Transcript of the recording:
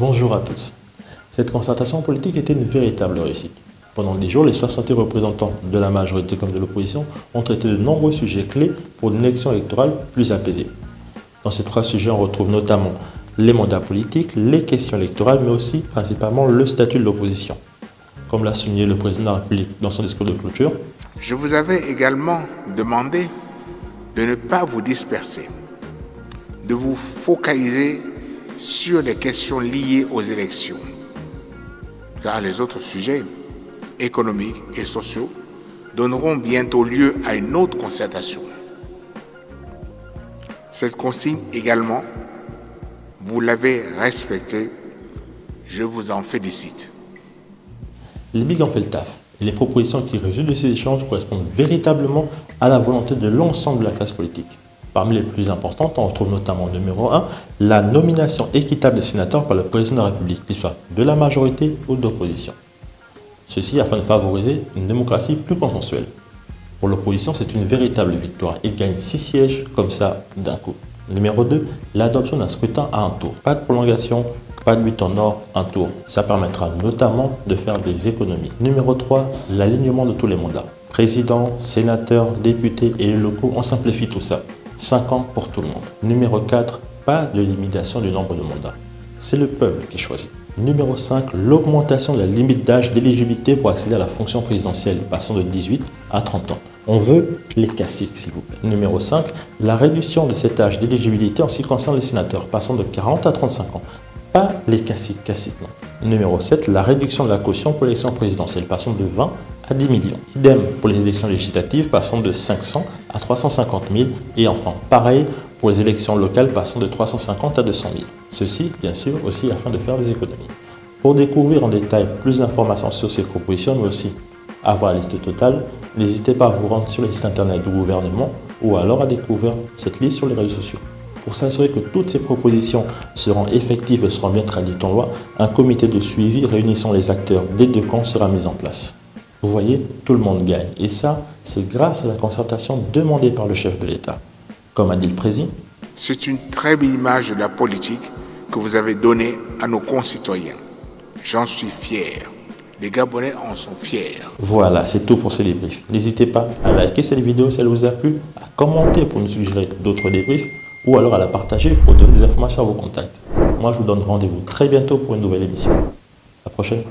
Bonjour à tous. Cette concertation politique était une véritable réussite. Pendant 10 jours, les 60 représentants de la majorité comme de l'opposition ont traité de nombreux sujets clés pour une élection électorale plus apaisée. Dans ces 3 sujets, on retrouve notamment les mandats politiques, les questions électorales, mais aussi principalement le statut de l'opposition. Comme l'a souligné le président de la République dans son discours de clôture, je vous avais également demandé de ne pas vous disperser, de vous focaliser sur les questions liées aux élections, car les autres sujets économiques et sociaux donneront bientôt lieu à une autre concertation. Cette consigne également, vous l'avez respectée, je vous en félicite. les BIG ont fait le taf et les propositions qui résultent de ces échanges correspondent véritablement à la volonté de l'ensemble de la classe politique. Parmi les plus importantes, on retrouve notamment numéro 1, la nomination équitable des sénateurs par le président de la République, qu'il soit de la majorité ou d'opposition. Ceci afin de favoriser une démocratie plus consensuelle. Pour l'opposition, c'est une véritable victoire. Il gagne 6 sièges comme ça d'un coup. Numéro 2, l'adoption d'un scrutin à un tour. Pas de prolongation, pas de but en or, un tour. Ça permettra notamment de faire des économies. Numéro 3, l'alignement de tous les mandats. Président, sénateur, député et élus locaux, on simplifie tout ça. 5 ans pour tout le monde. Numéro 4, pas de limitation du nombre de mandats. C'est le peuple qui choisit. Numéro 5, l'augmentation de la limite d'âge d'éligibilité pour accéder à la fonction présidentielle, passant de 18 à 30 ans. On veut les classiques, s'il vous plaît. Numéro 5, la réduction de cet âge d'éligibilité en ce qui concerne les sénateurs, passant de 40 à 35 ans. Pas les classiques, non. Numéro 7, la réduction de la caution pour l'élection présidentielle, passant de 20 à 10 millions. Idem pour les élections législatives, passant de 500 à 350 000. Et enfin, pareil pour les élections locales, passant de 350 à 200 000. Ceci, bien sûr, aussi afin de faire des économies. Pour découvrir en détail plus d'informations sur ces propositions, mais aussi avoir la liste totale, n'hésitez pas à vous rendre sur le site internet du gouvernement ou alors à découvrir cette liste sur les réseaux sociaux. Pour s'assurer que toutes ces propositions seront effectives et seront bien traduites en loi, un comité de suivi réunissant les acteurs des 2 camps sera mis en place. Vous voyez, tout le monde gagne. Et ça, c'est grâce à la concertation demandée par le chef de l'État. Comme a dit le président, c'est une très belle image de la politique que vous avez donnée à nos concitoyens. J'en suis fier. Les Gabonais en sont fiers. Voilà, c'est tout pour ce débrief. N'hésitez pas à liker cette vidéo si elle vous a plu, à commenter pour nous suggérer d'autres débriefs, ou alors à la partager pour donner des informations à vos contacts. Moi, je vous donne rendez-vous très bientôt pour une nouvelle émission. À la prochaine.